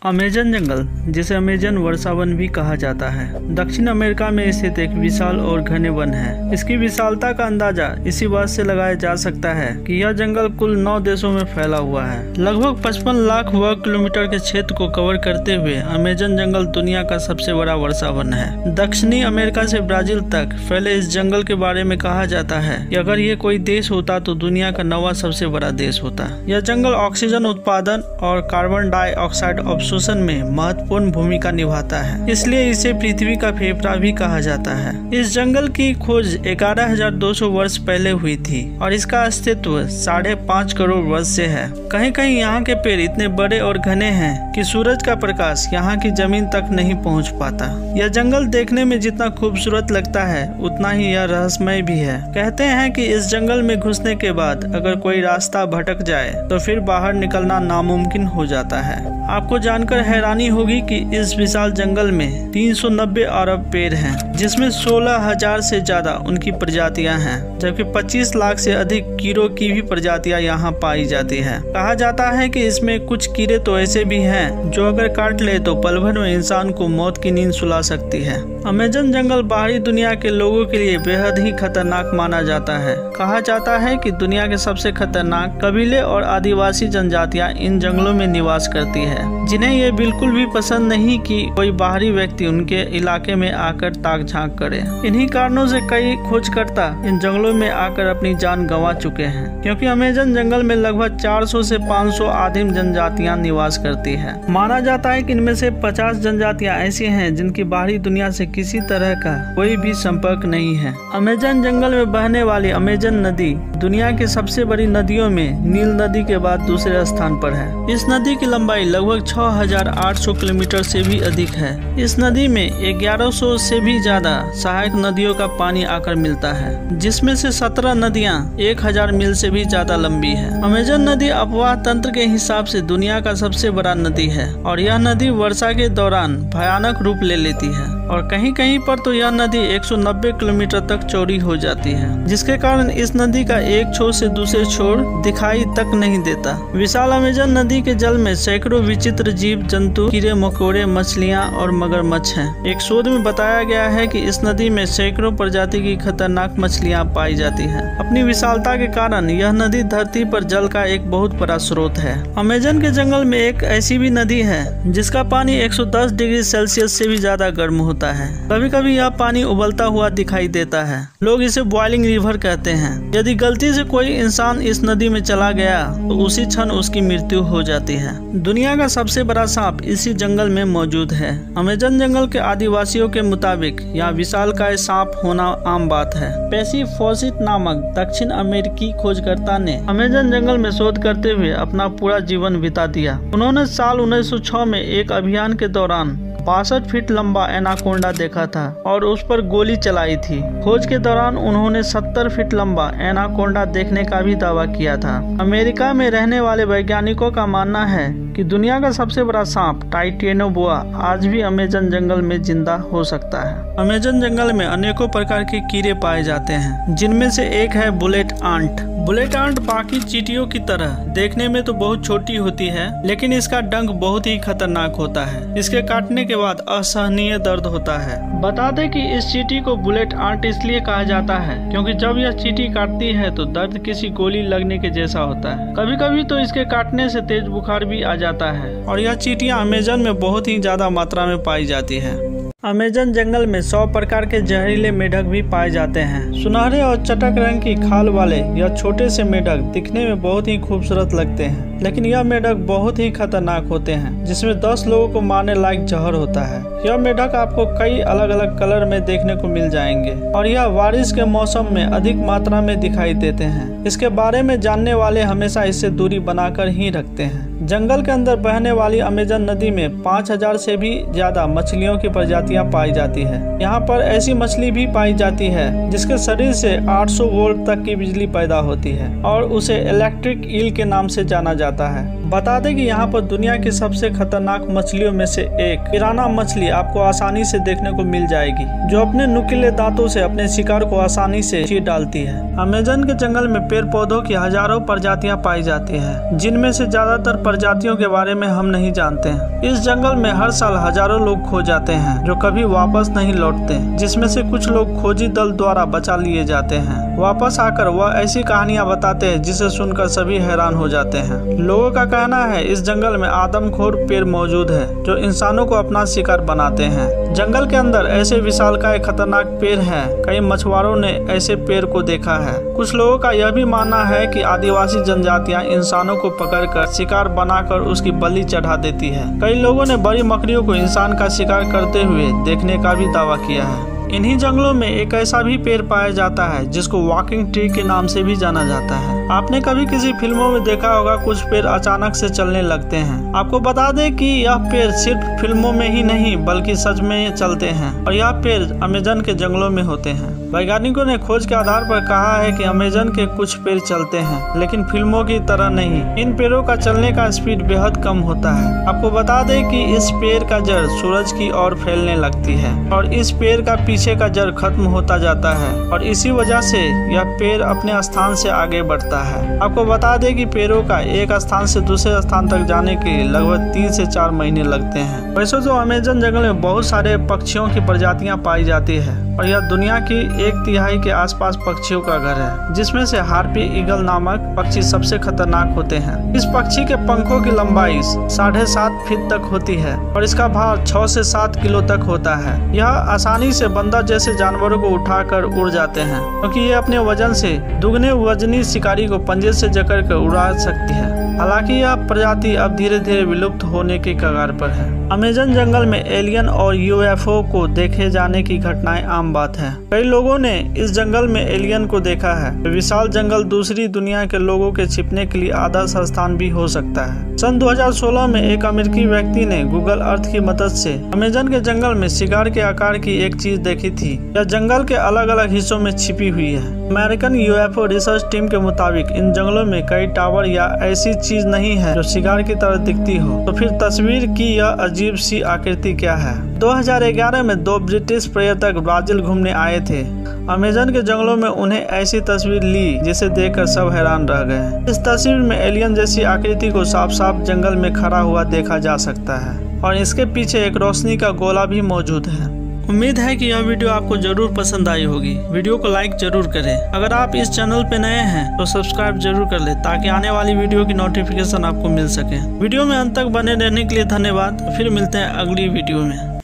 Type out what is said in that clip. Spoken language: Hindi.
अमेजन जंगल, जिसे अमेजन वर्षावन भी कहा जाता है, दक्षिण अमेरिका में स्थित एक विशाल और घने वन है। इसकी विशालता का अंदाजा इसी बात से लगाया जा सकता है कि यह जंगल कुल 9 देशों में फैला हुआ है। लगभग 55 लाख वर्ग किलोमीटर के क्षेत्र को कवर करते हुए अमेजन जंगल दुनिया का सबसे बड़ा वर्षावन है। दक्षिणी अमेरिका से ब्राजील तक फैले इस जंगल के बारे में कहा जाता है कि अगर ये कोई देश होता तो दुनिया का 9वां सबसे बड़ा देश होता। यह जंगल ऑक्सीजन उत्पादन और कार्बन डाइऑक्साइड अवशोषण में महत्वपूर्ण भूमिका निभाता है, इसलिए इसे पृथ्वी का फेफड़ा भी कहा जाता है। इस जंगल की खोज 11,200 वर्ष पहले हुई थी और इसका अस्तित्व 5.5 करोड़ वर्ष से है। कहीं कहीं यहाँ के पेड़ इतने बड़े और घने हैं कि सूरज का प्रकाश यहाँ की जमीन तक नहीं पहुँच पाता। यह जंगल देखने में जितना खूबसूरत लगता है उतना ही यह रहस्यमय भी है। कहते हैं कि इस जंगल में घुसने के बाद अगर कोई रास्ता भटक जाए तो फिर बाहर निकलना नामुमकिन हो जाता है। आपको जानकर हैरानी होगी कि इस विशाल जंगल में 390 अरब पेड़ हैं, जिसमें 16,000 से ज्यादा उनकी प्रजातियां हैं, जबकि 25 लाख से अधिक कीड़ों की भी प्रजातियां यहाँ पाई जाती हैं। कहा जाता है कि इसमें कुछ कीड़े तो ऐसे भी हैं जो अगर काट ले तो पल भर में इंसान को मौत की नींद सुला सकती है। अमेजन जंगल बाहरी दुनिया के लोगों के लिए बेहद ही खतरनाक माना जाता है। कहा जाता है कि दुनिया के सबसे खतरनाक कबीले और आदिवासी जनजातियां इन जंगलों में निवास करती है, जिन्हें ये बिल्कुल भी पसंद नहीं कि कोई बाहरी व्यक्ति उनके इलाके में आकर ताक झांक करे। इन्हीं कारणों से कई खोजकर्ता इन जंगलों में आकर अपनी जान गंवा चुके हैं, क्योंकि अमेजन जंगल में लगभग 400 से 500 आदिम जनजातियां निवास करती है। माना जाता है कि इनमें से 50 जनजातियां ऐसी हैं जिनकी बाहरी दुनिया से किसी तरह का कोई भी संपर्क नहीं है। अमेजन जंगल में बहने वाली अमेजन नदी दुनिया की सबसे बड़ी नदियों में नील नदी के बाद दूसरे स्थान पर है। इस नदी की लंबाई लगभग 6,800 किलोमीटर से भी अधिक है। इस नदी में 1100 से भी ज्यादा सहायक नदियों का पानी आकर मिलता है, जिसमें से 17 नदियां 1000 मील से भी ज्यादा लंबी है। अमेजन नदी अपवाह तंत्र के हिसाब से दुनिया का सबसे बड़ा नदी है और यह नदी वर्षा के दौरान भयानक रूप ले लेती है और कहीं कहीं पर तो यह नदी 190 किलोमीटर तक चौड़ी हो जाती है, जिसके कारण इस नदी का एक छोर से दूसरे छोर दिखाई तक नहीं देता। विशाल अमेजन नदी के जल में सैकड़ों विचित्र जीव जंतु, कीड़े मकोड़े, मछलियां और मगरमच्छ हैं। एक शोध में बताया गया है कि इस नदी में सैकड़ों प्रजाति की खतरनाक मछलियां पाई जाती हैं। अपनी विशालता के कारण यह नदी धरती पर जल का एक बहुत बड़ा स्रोत है। अमेजन के जंगल में एक ऐसी भी नदी है जिसका पानी 110 डिग्री सेल्सियस से भी ज्यादा गर्म होता है। कभी कभी यह पानी उबलता हुआ दिखाई देता है। लोग इसे बॉइलिंग रिवर कहते हैं। यदि गलती से कोई इंसान इस नदी में चला गया तो उसी क्षण उसकी मृत्यु हो जाती है। दुनिया का सबसे बड़ा सांप इसी जंगल में मौजूद है। अमेजन जंगल के आदिवासियों के मुताबिक यहाँ विशालकाय सांप होना आम बात है। पेसी फॉसिट नामक दक्षिण अमेरिकी खोजकर्ता ने अमेजन जंगल में शोध करते हुए अपना पूरा जीवन बिता दिया। उन्होंने साल 1906 में एक अभियान के दौरान 62 फीट लंबा एनाकोंडा देखा था और उस पर गोली चलाई थी। खोज के दौरान उन्होंने 70 फीट लंबा एनाकोंडा देखने का भी दावा किया था। अमेरिका में रहने वाले वैज्ञानिकों का मानना है कि दुनिया का सबसे बड़ा सांप टाइटेनोबोआ आज भी अमेजन जंगल में जिंदा हो सकता है। अमेजन जंगल में अनेकों प्रकार के कीड़े पाए जाते हैं, जिनमें से एक है बुलेट आंट। बुलेट आंट बाकी चींटियों की तरह देखने में तो बहुत छोटी होती है, लेकिन इसका डंक बहुत ही खतरनाक होता है। इसके काटने के बाद असहनीय दर्द होता है। बता दें कि इस चींटी को बुलेट आंट इसलिए कहा जाता है क्योंकि जब यह चींटी काटती है तो दर्द किसी गोली लगने के जैसा होता है। कभी कभी तो इसके काटने से तेज बुखार भी आ जाता है और यह चींटियां अमेजन में बहुत ही ज्यादा मात्रा में पाई जाती है। अमेजन जंगल में 100 प्रकार के जहरीले मेढक भी पाए जाते हैं। सुनहरे और चटक रंग की खाल वाले यह छोटे से मेढक दिखने में बहुत ही खूबसूरत लगते हैं, लेकिन यह मेढक बहुत ही खतरनाक होते हैं, जिसमें 10 लोगों को मारने लायक जहर होता है। यह मेढक आपको कई अलग अलग कलर में देखने को मिल जाएंगे और यह बारिश के मौसम में अधिक मात्रा में दिखाई देते हैं। इसके बारे में जानने वाले हमेशा इससे दूरी बनाकर ही रखते हैं। जंगल के अंदर बहने वाली अमेजन नदी में 5000 से भी ज्यादा मछलियों की प्रजातियां पाई जाती है। यहाँ पर ऐसी मछली भी पाई जाती है जिसके शरीर से 800 वोल्ट तक की बिजली पैदा होती है और उसे इलेक्ट्रिक ईल के नाम से जाना जाता है। बता दें कि यहाँ पर दुनिया की सबसे खतरनाक मछलियों में से एक पिराना मछली आपको आसानी से देखने को मिल जाएगी, जो अपने नुकीले दांतों से अपने शिकार को आसानी से चीर डालती है। अमेजन के जंगल में पेड़ पौधों की हजारों प्रजातियां पाई जाती हैं, जिनमें से ज्यादातर प्रजातियों के बारे में हम नहीं जानते हैं। इस जंगल में हर साल हजारों लोग खो जाते हैं जो कभी वापस नहीं लौटते, जिसमें से कुछ लोग खोजी दल द्वारा बचा लिए जाते हैं। वापस आकर वह ऐसी कहानियां बताते हैं जिसे सुनकर सभी हैरान हो जाते हैं। लोगों का कहना है इस जंगल में आदमखोर पेड़ मौजूद है जो इंसानों को अपना शिकार बनाते हैं। जंगल के अंदर ऐसे विशालकाय खतरनाक पेड़ हैं। कई मछुआरों ने ऐसे पेड़ को देखा है। कुछ लोगों का यह भी मानना है कि आदिवासी जनजातियां इंसानों को पकड़कर शिकार बनाकर उसकी बलि चढ़ा देती है। कई लोगों ने बड़ी मकड़ियों को इंसान का शिकार करते हुए देखने का भी दावा किया है। इन्हीं जंगलों में एक ऐसा भी पेड़ पाया जाता है जिसको वॉकिंग ट्री के नाम से भी जाना जाता है। आपने कभी किसी फिल्मों में देखा होगा कुछ पेड़ अचानक से चलने लगते हैं। आपको बता दें कि यह पेड़ सिर्फ फिल्मों में ही नहीं बल्कि सच में चलते हैं और यह पेड़ अमेजन के जंगलों में होते हैं। वैज्ञानिकों ने खोज के आधार पर कहा है कि अमेजन के कुछ पेड़ चलते हैं लेकिन फिल्मों की तरह नहीं। इन पेड़ों का चलने का स्पीड बेहद कम होता है। आपको बता दें कि इस पेड़ का जड़ सूरज की ओर फैलने लगती है और इस पेड़ का पीछे का जड़ खत्म होता जाता है और इसी वजह से यह पेड़ अपने स्थान से आगे बढ़ता है। आपको बता दें कि पेड़ों का एक स्थान से दूसरे स्थान तक जाने के लिए लगभग 3 से 4 महीने लगते हैं। वैसे तो अमेजन जंगल में बहुत सारे पक्षियों की प्रजातियां पाई जाती है और यह दुनिया की 1/3 के आसपास पक्षियों का घर है, जिसमें से हार्पी ईगल नामक पक्षी सबसे खतरनाक होते हैं। इस पक्षी के पंखों की लंबाई 7.5 फीट तक होती है और इसका भार 6 से 7 किलो तक होता है। यह आसानी से बंदर जैसे जानवरों को उठाकर उड़ जाते हैं क्योंकि ये अपने वजन से दुगने वजनी शिकारी को पंजे से जकड़ कर उड़ा सकती है। हालांकि यह प्रजाति अब धीरे धीरे विलुप्त होने के कगार पर है। अमेजन जंगल में एलियन और यूएफओ को देखे जाने की घटनाएं आम बात है। कई लोगों ने इस जंगल में एलियन को देखा है। विशाल जंगल दूसरी दुनिया के लोगों के छिपने के लिए आदर्श स्थान भी हो सकता है। सन 2016 में एक अमेरिकी व्यक्ति ने गूगल अर्थ की मदद से अमेजन के जंगल में शिकार के आकार की एक चीज देखी थी। यह जंगल के अलग अलग हिस्सों में छिपी हुई है। अमेरिकन यूएफओ रिसर्च टीम के मुताबिक इन जंगलों में कई टावर या ऐसी चीज नहीं है जो शिकार की तरह दिखती हो। तो फिर तस्वीर की यह अजीब सी आकृति क्या है? 2011 में 2 ब्रिटिश पर्यटक ब्राजील घूमने आए थे। अमेजन के जंगलों में उन्हें ऐसी तस्वीर ली जिसे देखकर सब हैरान रह गए। इस तस्वीर में एलियन जैसी आकृति को साफ साफ जंगल में खड़ा हुआ देखा जा सकता है और इसके पीछे एक रोशनी का गोला भी मौजूद है। उम्मीद है कि यह वीडियो आपको जरूर पसंद आई होगी। वीडियो को लाइक जरूर करें। अगर आप इस चैनल पे नए हैं तो सब्सक्राइब जरूर कर लें ताकि आने वाली वीडियो की नोटिफिकेशन आपको मिल सके। वीडियो में अंत तक बने रहने के लिए धन्यवाद। फिर मिलते हैं अगली वीडियो में।